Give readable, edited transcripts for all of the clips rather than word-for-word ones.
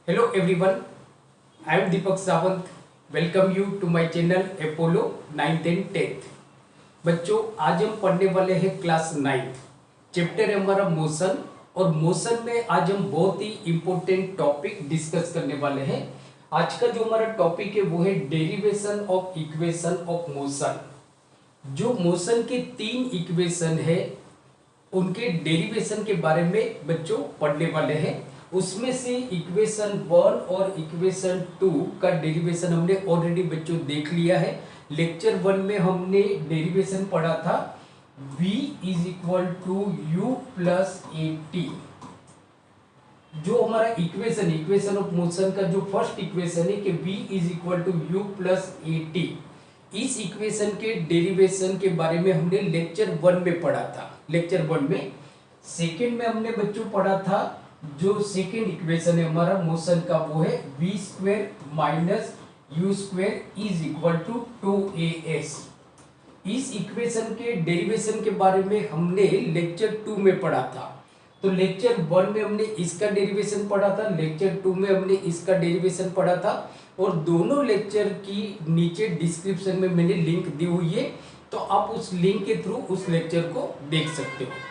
Hello everyone, I am Deepak Sawant. Welcome you to my channel Apollo 9th and 10th. बच्चों आज हम पढ़ने वाले हैं क्लास 9th। चैप्टर है हमारा मोशन और मोशन में आज हम बहुत ही इम्पोर्टेंट टॉपिक डिस्कस करने वाले हैं। आज का जो हमारा टॉपिक है वो है derivation of equation of motion. जो मोशन के तीन इक्वेशन है उनके डेरिवेशन के बारे में बच्चों पढ़ने वाले हैं। उसमें से इक्वेशन 1 और इक्वेशन 2 का डेरिवेशन हमने ऑलरेडी बच्चों देख लिया है। लेक्चर 1 में हमने डेरिवेशन पढ़ा था v is equal to u plus a t. जो हमारा इक्वेशन ऑफ मोशन का जो फर्स्ट इक्वेशन है कि v is equal to u plus a t, इस इक्वेशन के डेरिवेशन के बारे में हमने लेक्चर 1 में पढ़ा था। लेक्चर 1 में सेकेंड में हमने बच्चों पढ़ा था जो सेकेंड इक्वेशन है हमारा मोशन का वो है v square minus u square is equal to 2as। इस इक्वेशन के डेरिवेशन के बारे में हमने लेक्चर 2 में पढ़ा था। तो लेक्चर 1 में हमने इसका डेरिवेशन पढ़ा था, लेक्चर 2 में हमने इसका डेरिवेशन पढ़ा था और दोनों लेक्चर की नीचे डिस्क्रिप्शन में मैंने लिंक दी हुई है, तो आप उस लिंक के थ्रू उस लेक्चर को देख सकते हो।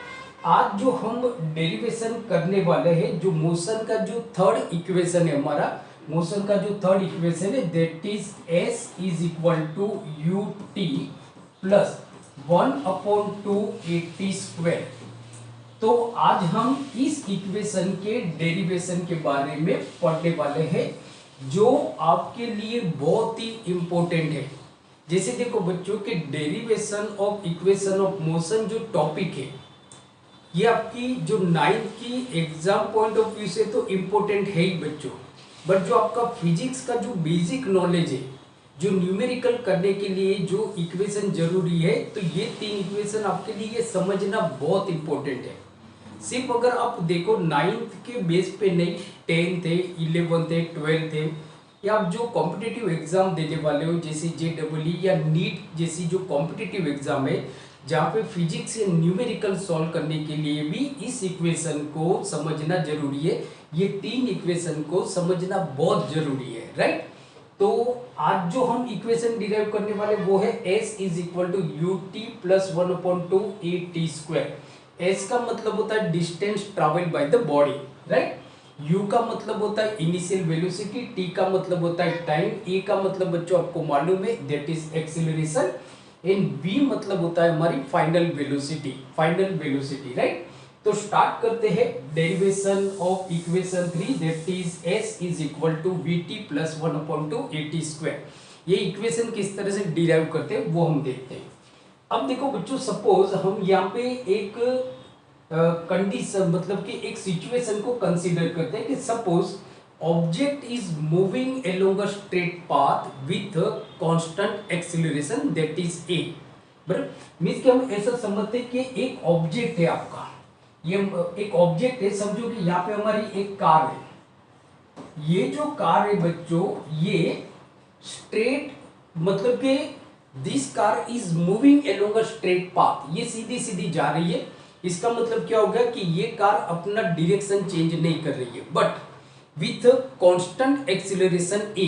आज जो हम डेरिवेशन करने वाले हैं, जो मोशन का जो थर्ड इक्वेशन है हमारा, मोशन का जो थर्ड इक्वेशन है that is s is equal to U T plus 1/2 a t square. तो आज हम इस इक्वेशन के डेरिवेशन के बारे में पढ़ने वाले हैं जो आपके लिए बहुत ही इंपॉर्टेंट है। जैसे देखो बच्चों के derivation of equation of motion जो टॉपिक है ये आपकी जो 9th की एग्जाम पॉइंट ऑफ व्यू से तो इम्पोर्टेंट है ही बच्चों, बट जो आपका फिजिक्स का जो बेसिक नॉलेज है, जो न्यूमेरिकल करने के लिए जो इक्वेशन जरूरी है, तो ये तीन इक्वेशन आपके लिए समझना बहुत इम्पोर्टेंट है। सिर्फ अगर आप देखो 9th के बेस पे नहीं, 10th है, 11th है, 12th है, या आप जो कॉम्पिटिटिव एग्जाम देने वाले हो जैसे JEE या नीट जैसी जो कॉम्पिटिटिव एग्जाम है जहाँ पे फिजिक्स या न्यूमेरिकल सॉल्व करने के लिए भी इस इक्वेशन को समझना जरूरी है। ये तीन इक्वेशन को समझना बहुत जरूरी है, राइट। तो आज जो हम इक्वेशन डिराइव करने वाले वो है s is equal to U T plus 1/2 a t square. s का मतलब होता है distance travel by the body, right. u का मतलब होता है इनिशियल वेलोसिटी, t का मतलब होता है टाइम, a का मतलब बच्चों आपको मालूम है that is acceleration, and v मतलब होता है हमारी फाइनल वेलोसिटी, राइट। तो स्टार्ट करते हैं derivation of equation 3 that is s is equal to vt plus 1/2 at square. ये इक्वेशन किस तरह से डिराइव करते हैं वो हम देखते हैं। अब देखो बच्चों, सपोज हम यहाँ पे एक कंडीशन मतलब कि एक सिचुएशन को कंसीडर करते हैं कि suppose object is moving along a straight path with constant acceleration that is a। बराबर, मींस कि हम ऐसा समझते हैं कि एक ऑब्जेक्ट है आपका, ये एक ऑब्जेक्ट है, समझो कि यहाँ पे हमारी एक कार है। ये जो कार है बच्चों ये स्ट्रेट मतलब कि this car is moving along a straight path, ये सीधी सीधी जा रही है। इसका मतलब क्या होगा कि ये कार अपना डायरेक्शन चेंज नहीं कर रही है, but with constant acceleration a।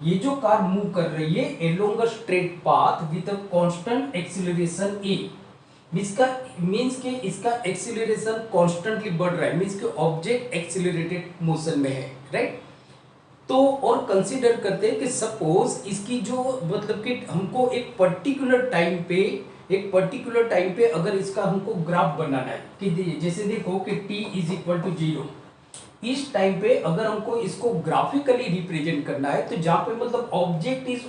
ये जो कार मूव कर रही है along a straight path with constant acceleration a, means के इसका एक्सीलरेशन कांस्टेंटली बढ़ रहा है, मींस के ऑब्जेक्ट एक्सीलरेटेड मोशन में है, राइट। तो और कंसीडर करते हैं कि सपोज इसकी जो मतलब कि हमको एक पर्टिकुलर टाइम पे अगर इसका हमको ग्राफ बनाना है कि जैसे देखो कि t इज इक्वल टू 0, इस टाइम पे अगर हमको इसको ग्राफिकली रिप्रेजेंट करना है तो जहां पे मतलब object is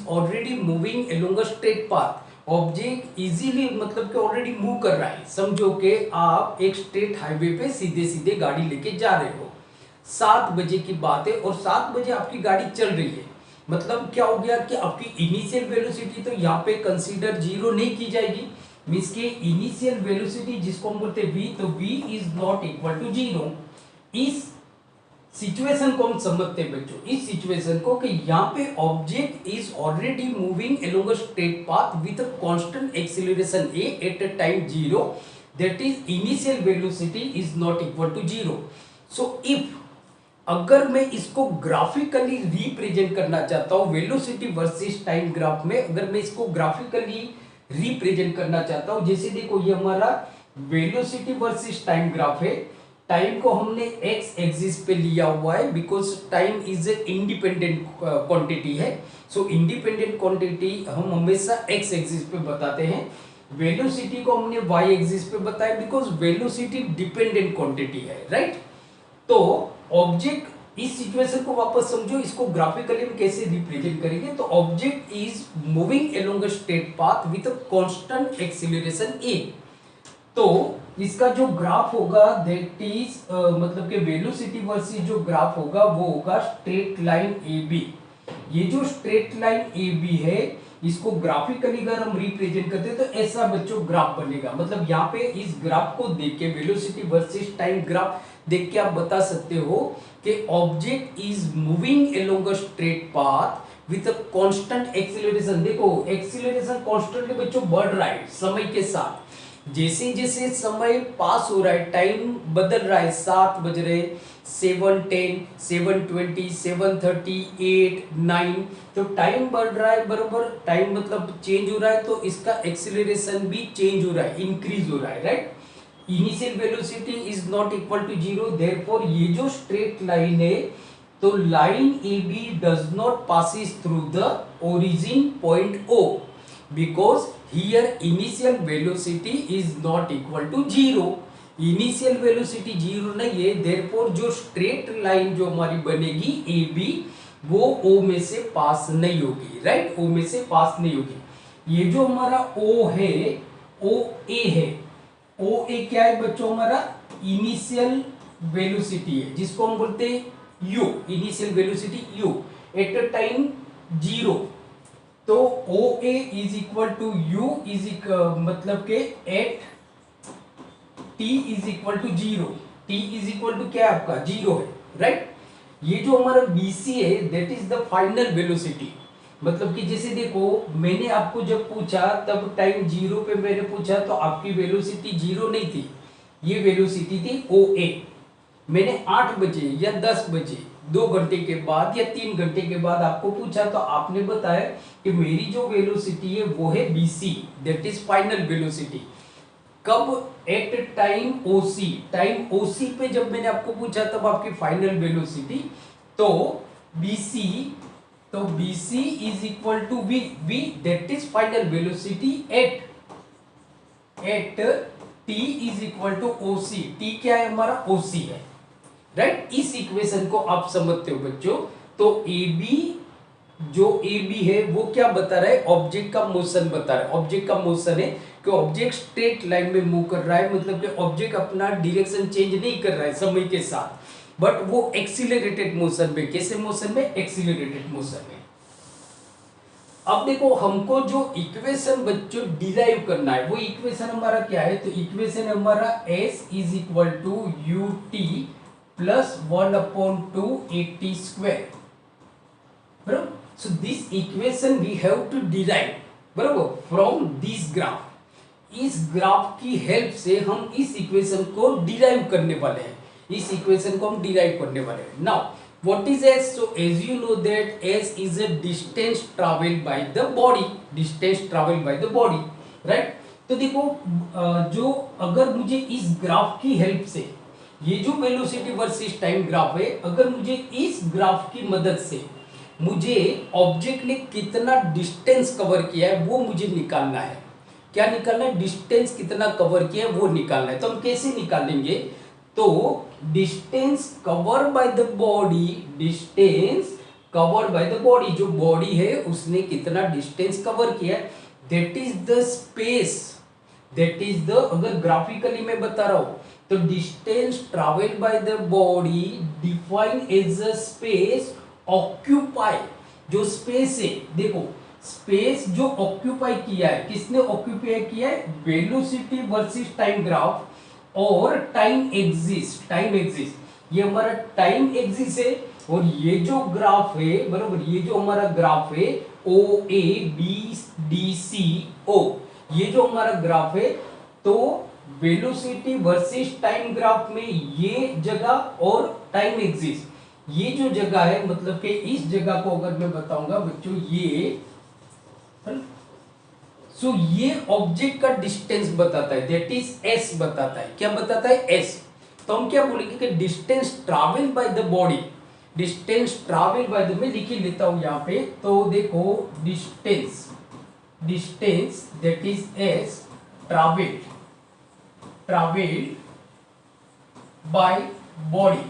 already moving along a straight path, object easily मतलब कि ऑलरेडी मूव कर रहा है। समझो कि आप एक स्ट्रेट हाईवे पे सीधे सीधे गाड़ी लेके जा रहे हो, 7 बजे की बात है और 7 बजे आपकी गाड़ी चल रही है। मतलब क्या हो गया कि आपकी इनिशियल वेलोसिटी तो यहाँ पे कंसीडर 0 नहीं की जाएगी, मींस के इनिशियल वेलोसिटी जिसको हम बोलते हैं v, तो v is not equal to 0। इस सिचुएशन को हम समझते हैं बच्चों, इस सिचुएशन को कि यहाँ पे object is already moving along a straight path with constant acceleration a at a time 0, that is initial velocity is not equal to 0। So if अगर मैं इसको ग्राफिकली रिप्रेजेंट करना चाहता हूं वेलोसिटी वर्सेस टाइम ग्राफ में, अगर मैं इसको ग्राफिकली रिप्रेजेंट करना चाहता हूं, जैसे देखो ये हमारा वेलोसिटी वर्सेस टाइम ग्राफ है। टाइम को हमने एक्स एक्सिस पे लिया हुआ है because time is a independent quantity है। सो इंडिपेंडेंट क्वांटिटी हम हमेशा एक्स एक्सिस पे बताते हैं। वेलोसिटी को हमने वाई एक्सिस पे बताया बिकॉज वेलोसिटी डिपेंडेंट क्वांटिटी है, राइट। तो ऑब्जेक्ट, इस सिचुएशन को वापस समझो, इसको ग्राफिकली हम कैसे रिप्रेजेंट करेंगे। तो object is moving along a straight path with a constant acceleration A. तो इसका जो ग्राफ होगा दैट इज मतलब कि वेलोसिटी वर्सेस जो ग्राफ होगा वो होगा स्ट्रेट लाइन ए बी। ये जो स्ट्रेट लाइन ए बी है इसको ग्राफिकली अगर हम रिप्रेजेंट करते हैं तो ऐसा बच्चों ग्राफ बनेगा। मतलब यहाँ पे इस ग्राफ को देख के वेलोसिटी वर्सेस टाइम ग्राफ देख के आप बता सकते हो कि object is moving along a straight path with a constant acceleration. देखो एक्सीलरेशन कांस्टेंटली बच्चों बढ़ रहा है समय के साथ। जैसे जैसे समय पास हो रहा है, टाइम बदल रहा है, 7 बज रहे, 7:10, 7:20, 7:30, 8, 9, तो टाइम बढ़ रहा है बरोबर। टाइम मतलब चेंज हो रहा है तो इसका एक्सीलरेशन भी चेंज हो रहा है, इंक्रीज हो रहा है, right. Initial velocity is not equal to zero, therefore ये जो स्ट्रेट लाइन है तो line A B does not passes through the origin point O because here initial velocity is not equal to zero। Initial velocity zero नहीं है, therefore जो straight line जो हमारी बनेगी ए बी वो ओ में से पास नहीं होगी, राइट। ओ में से पास नहीं होगी। ये जो हमारा ओ है, ओ ए है, ओ ए क्या है बच्चों, हमारा इनिशियल वेलोसिटी है जिसको हम बोलते हैं U, initial velocity U at a time zero. तो O A is equal to U is मतलब के at T is equal to zero. T is equal to क्या है आपका जीरो है, राइट। ये जो हमारा बी सी है that is the final velocity. मतलब कि जैसे देखो मैंने आपको जब पूछा तब टाइम जीरो पे मैंने पूछा तो आपकी वेलोसिटी जीरो नहीं थी, ये वेलोसिटी थी ओ ए। मैंने 8 बजे या 10 बजे 2 घंटे के बाद या 3 घंटे के बाद आपको पूछा तो आपने बताया कि मेरी जो वेलोसिटी है वो है bc, that is final velocity. कब, at time OC. Time OC पे जब मैंने आपको पूछा तब आपकी फाइनल वेलोसिटी तो bc, तो bc is equal to v, that is final velocity at t is equal to OC. t क्या है हमारा, ओसी है, राइट। इस इक्वेशन को आप समझते हो बच्चों। तो ए बी, जो ए बी है वो क्या बता रहा है, ऑब्जेक्ट का मोशन बता रहा है। ऑब्जेक्ट का मोशन है कि ऑब्जेक्ट स्ट्रेट लाइन में मूव कर रहा है, मतलब कि ऑब्जेक्ट अपना डायरेक्शन चेंज नहीं कर रहा है समय के साथ, बट वो एक्सीलरेटेड मोशन में। कैसे मोशन में, एक्सीलरेटेड मोशन में। अब देखो हमको जो इक्वेशन बच्चों डिराइव करना है वो इक्वेशन हमारा क्या है, तो इक्वेशन हमारा s is equal to U T plus 1/2 80 square, बराबर। So this equation we have to derive, बराबर, फ्रॉम दिस ग्राफ। इस ग्राफ की हेल्प से हम इस इक्वेशन को डिराइव करने वाले हैं, इस इक्वेशन को हम डिराइव करने वाले हैं। Now what is s? So as you know that s is a distance traveled by the body, distance traveled by the body, right। तो देखो जो अगर मुझे इस ग्राफ की हेल्प से, ये जो वेलोसिटी वर्सेस टाइम ग्राफ है, अगर मुझे इस ग्राफ की मदद से मुझे ऑब्जेक्ट ने कितना डिस्टेंस कवर किया है वो मुझे निकालना है। क्या निकालना है, डिस्टेंस कितना कवर किया है वो निकालना है। तो हम कैसे निकालेंगे, तो distance cover by the body, distance covered by the body, जो बॉडी है उसने कितना डिस्टेंस कवर किया, that is the space, that is the, अगर ग्राफिकली मैं बता रहा हूं तो distance travelled by the body defined as a space occupy. जो स्पेस है, देखो स्पेस जो ऑक्यूपाई किया है, किसने ऑक्यूपाई किया है, वेलोसिटी वर्सेस टाइम ग्राफ और टाइम एक्सिस, टाइम एक्सिस, ये हमारा टाइम एक्सिस है। और ये जो ग्राफ है, बराबर, ये जो हमारा ग्राफ है ओ ए बी डी सी ओ, ये जो हमारा ग्राफ है, तो वेलोसिटी वर्सेस टाइम ग्राफ में ये जगह और टाइम एक्सिस, ये जो जगह है मतलब कि इस जगह को अगर मैं बताऊंगा बच्चों ये ये ऑब्जेक्ट का डिस्टेंस बताता है, दैट इज एस बताता है। क्या बताता है? एस। तो हम क्या बोलेंगे कि distance travel by the body, distance travel by the, मैं लिख ही लेता हूं यहां पे। तो देखो distance, distance that is S travel, travel by body,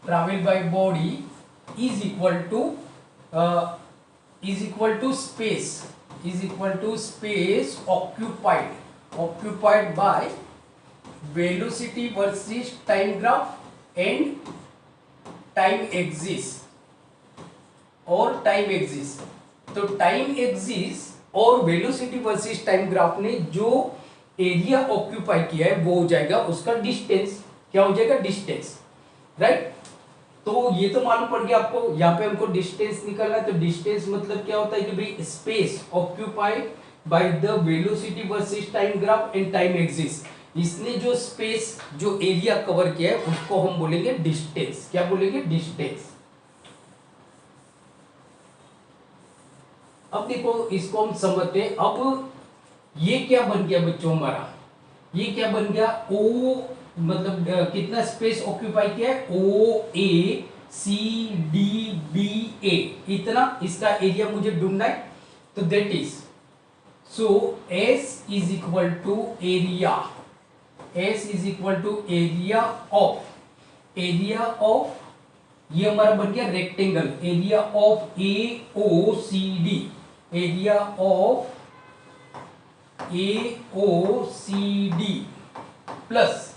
travel by body is equal to space, is equal to space occupied, occupied by velocity versus time graph and time axis और टाइम एक्सिस। तो time axis और velocity versus time graph ने जो area occupy किया है वो हो जाएगा उसका डिस्टेंस। क्या हो जाएगा? Distance, right. तो ये तो मालूम पड़ गया आपको। यहाँ पे हमको डिस्टेंस निकालना है, तो डिस्टेंस मतलब क्या होता है कि भाई space occupied by the velocity versus time graph and time axis. इसने जो स्पेस, जो एरिया कवर किया है उसको हम बोलेंगे डिस्टेंस। क्या बोलेंगे? डिस्टेंस। अब देखो इसको हम समझते हैं। अब ये क्या बन गया बच्चों हमारा? ये क्या बन गया? ओ मतलब कितना स्पेस ऑक्यूपाई किया है? ओ ए सी डी बी ए, इतना इसका एरिया मुझे ढूंढना है। तो that is so S is equal to area, S is equal to area of, area of, ये हमारा बन गया rectangle, area of A O C D, area of A O C D plus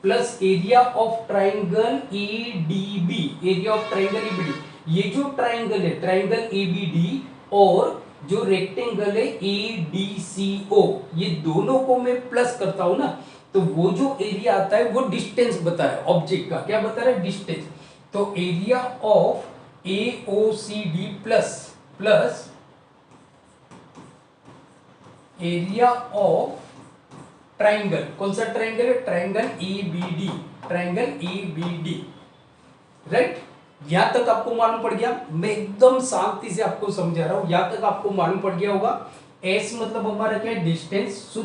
plus area of triangle A D B, area of triangle A B D. ये जो triangle है, triangle A B D, और जो rectangle है A D C ओ, ये दोनों को मैं प्लस करता हूं ना, तो वो जो एरिया आता है वो डिस्टेंस बता रहा है ऑब्जेक्ट का। क्या बता रहा है? डिस्टेंस। तो area of A O C D plus plus area of triangle, कौन सा ट्राइंगल है? Triangle A B D, triangle A B D, right. यहां तक आपको मालूम पड़ गया? मैं एकदम शांति से आपको समझा रहा हूं, यहां तक आपको मालूम पड़ गया होगा। एस मतलब हमारा क्या है? Distance. So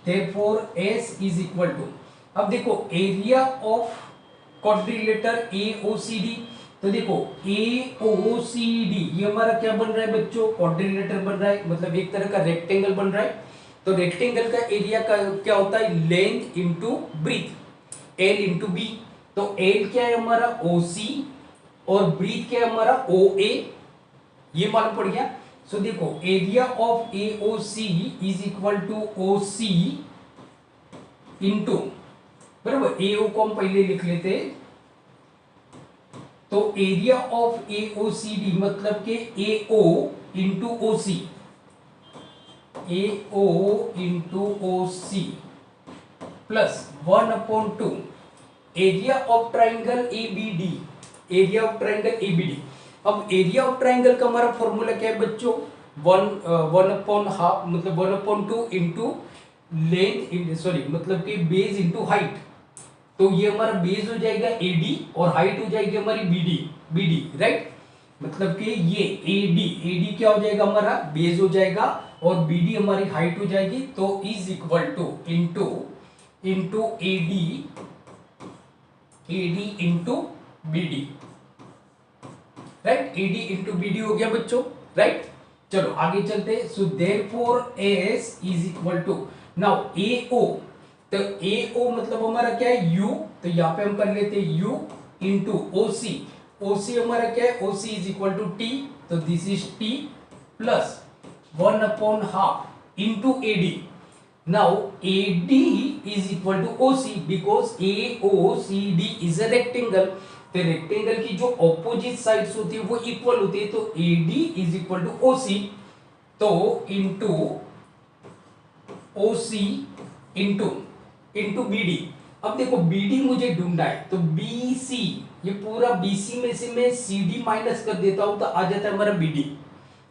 therefore S is equal to, अब देखो area of quadrilateral A O C D. तो देखो ए ओ सी डी ये हमारा क्या बन रहा है बच्चों? क्वाड्रिलेटर बन रहा है, मतलब एक तरह का रेक्टेंगल बन रहा है। तो रेक्टेंगल का एरिया का क्या होता है? Length into breadth, L into B. तो एल क्या है हमारा? ओ सी, और ब्रीथ क्या है हमारा? ओ ए। ये मालूम पड़ गया। सो देखो area of A O C is equal to O C into, बराबर, ए ओ को हम पहले लिख लेते। तो area of A O C D मतलब के A O into O C, A O into O C plus 1/2 area of triangle A B D, area of triangle A B D. अब area of triangle का हमारा formula क्या है बच्चों? 1/2 मतलब 1/2 into length, sorry मतलब कि बेस इंटू हाइट। तो ये हमारा बेस हो जाएगा एडी और हाइट हो जाएगी हमारी बीडी, बीडी, राइट। मतलब कि ये एडी, एडी क्या हो जाएगा हमारा? बेस हो जाएगा, और बीडी हमारी हाइट हो जाएगी। तो is equal to into AD, AD into BD, right. AD into BD हो गया बच्चों, राइट। चलो आगे चलते हैं। So therefore S is equal to, now A O, तो ए ओ मतलब हमारा क्या है? यू। तो यहां पे हम कर लेते हैं यू इंटू ओ सी, ओ सी हमारा क्या है? O C is equal to T, तो this is T plus 1/2 into AD. Now AD is equal to O C, because A O C D is a rectangle. तो रेक्टेंगल की जो opposite sides होती है वो इक्वल होती है, तो AD is equal to O C, तो into O C into BD. अब देखो बीडी मुझे ढूंढना है, तो बीसी, ये पूरा बीसी में से मैं सीडी माइनस कर देता हूं तो आ जाता है हमारा बीडी,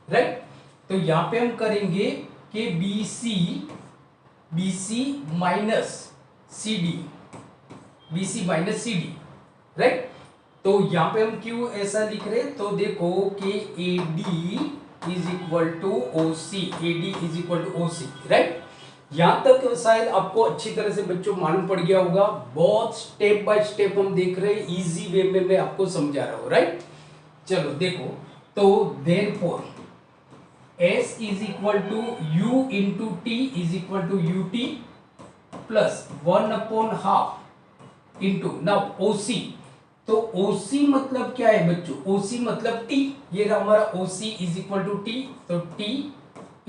राइट। तो यहां पे हम करेंगे कि BC BC minus CD, BC minus CD, right. तो यहाँ पे हम क्यों ऐसा लिख रहे हैं, तो देखो कि AD is equal to OC, AD is equal to OC, right. यहां तक शायद आपको अच्छी तरह से बच्चों मालूम पड़ गया होगा। बहुत स्टेप बाय स्टेप हम देख रहे हैं, इजी वे में मैं आपको समझा रहा हूं, राइट। चलो देखो, तो therefore S is equal to U into T is equal to UT plus 1/2 into now OC। तो OC मतलब क्या है बच्चों, OC मतलब T, ये रहा हमारा OC is equal to T, तो T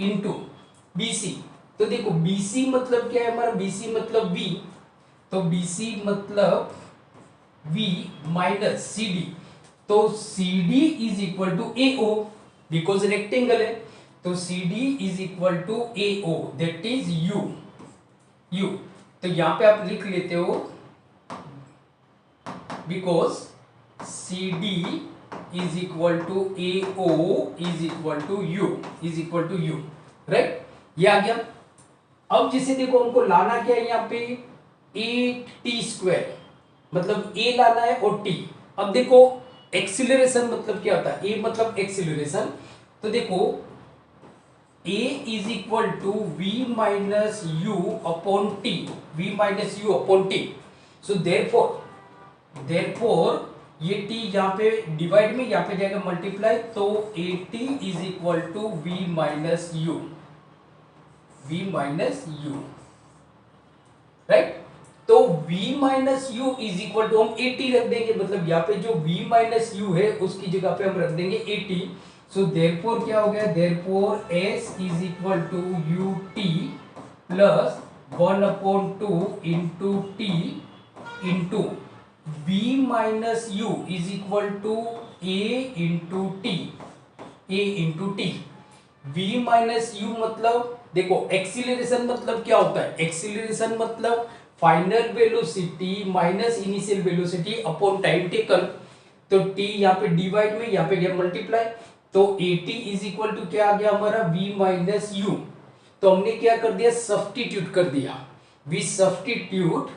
इंटू BC। तो देखो BC मतलब क्या है हमारा, BC मतलब V, तो BC मतलब V माइनस CD। तो CD is equal to AO, because rectangle है, तो CD is equal to AO, that is U। तो यहां पे आप लिख लेते हो, because CD is equal to AO is equal to U, is equal to U, right. ये आ गया। अब जिसे देखो हमको लाना क्या है यहाँ पे, 8t², मतलब a लाना है और t। अब देखो एक्सीलरेशन मतलब क्या होता है, a मतलब एक्सीलरेशन, तो देखो a is equal to v minus u upon t, v minus u upon t. So therefore ये t यहाँ पे डिवाइड में, यहाँ पे जाएगा मल्टीप्लाई, तो 80 is equal to v minus u, v minus u, right. तो v minus u is equal to हम 80 रख देंगे, मतलब यहाँ पे जो v माइनस यू है उसकी जगह पे हम रख देंगे 80। सो देयरफॉर क्या हो गया, therefore s is equal to ut plus 1/2 into t into v minus u is equal to a into t, a into t. v minus u मतलब देखो एक्सीलरेशन मतलब क्या होता है, एक्सीलरेशन मतलब final velocity minus initial velocity upon time taken. तो t यहाँ पे डिवाइड में, यहाँ पे गया मल्टीप्लाई, तो 80 इज इक्वल टू क्या आ गया हमारा, v माइनस यू। तो हमने क्या कर दिया, सब्स्टिट्यूट कर दिया, we substitute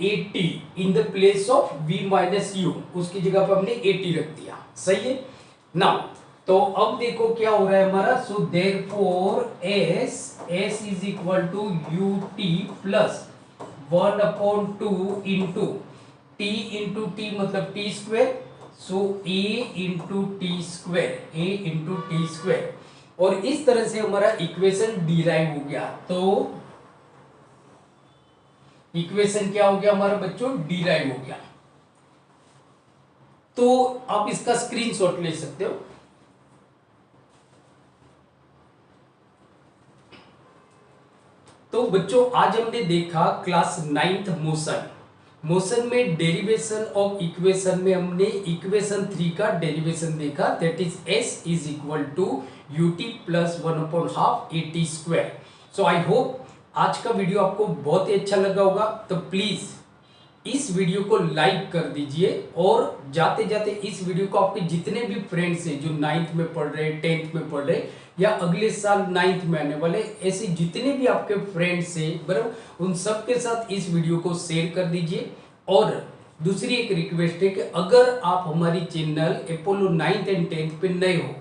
80 in the place of v minus u, उसकी जगह पर हमने 80 रख दिया, सही है ना। तो अब देखो क्या हो रहा है हमारा, so therefore s is equal to ut plus 1/2 into t into टी मतलब t², so a into t², a into t²। और इस तरह से हमारा इक्वेशन डिराइव हो गया। तो इक्वेशन क्या हो गया हमारा बच्चों, डिराइव हो गया। तो आप इसका स्क्रीनशॉट ले सकते हो। तो बच्चों आज हमने देखा क्लास 9th मोशन में डेरिवेशन ऑफ इक्वेशन में हमने इक्वेशन 3 का डेरिवेशन देखा, that is s is equal to ut plus 1/2 at²। So I hope आज का वीडियो आपको बहुत ही अच्छा लगा होगा। तो प्लीज इस वीडियो को लाइक कर दीजिए, और जाते जाते इस वीडियो को आपके जितने भी फ्रेंड्स हैं जो 9th में पढ़ रहे हैं, 10th में पढ़ रहे हैं, या अगले साल 9th में आने वाले, ऐसे जितने भी आपके फ्रेंड्स हैं बराबर, उन सब के साथ इस वीडियो को शेयर कर दीजिए। और दूसरी एक रिक्वेस्ट है कि अगर आप हमारी channel Apollo 9th and 10th पे नए हो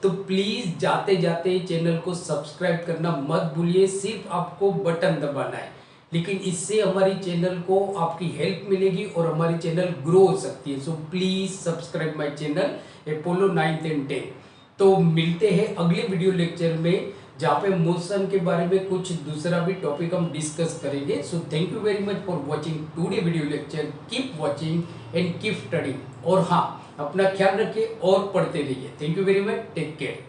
तो प्लीज जाते जाते चैनल को सब्सक्राइब करना मत भूलिए, सिर्फ आपको बटन दबाना है, लेकिन इससे हमारी चैनल को आपकी हेल्प मिलेगी और हमारी चैनल ग्रो हो सकती है। So please subscribe my channel Apollo 9th and 10th। तो मिलते हैं अगले वीडियो लेक्चर में, जहाँ पे मोशन के बारे में कुछ दूसरा भी टॉपिक हम डिस्कस करेंगे। So thank you very much for watching today video lecture. Keep watching and keep studying. और हाँ, अपना ख्याल रखिए और पढ़ते रहिए। Thank you very much, take care.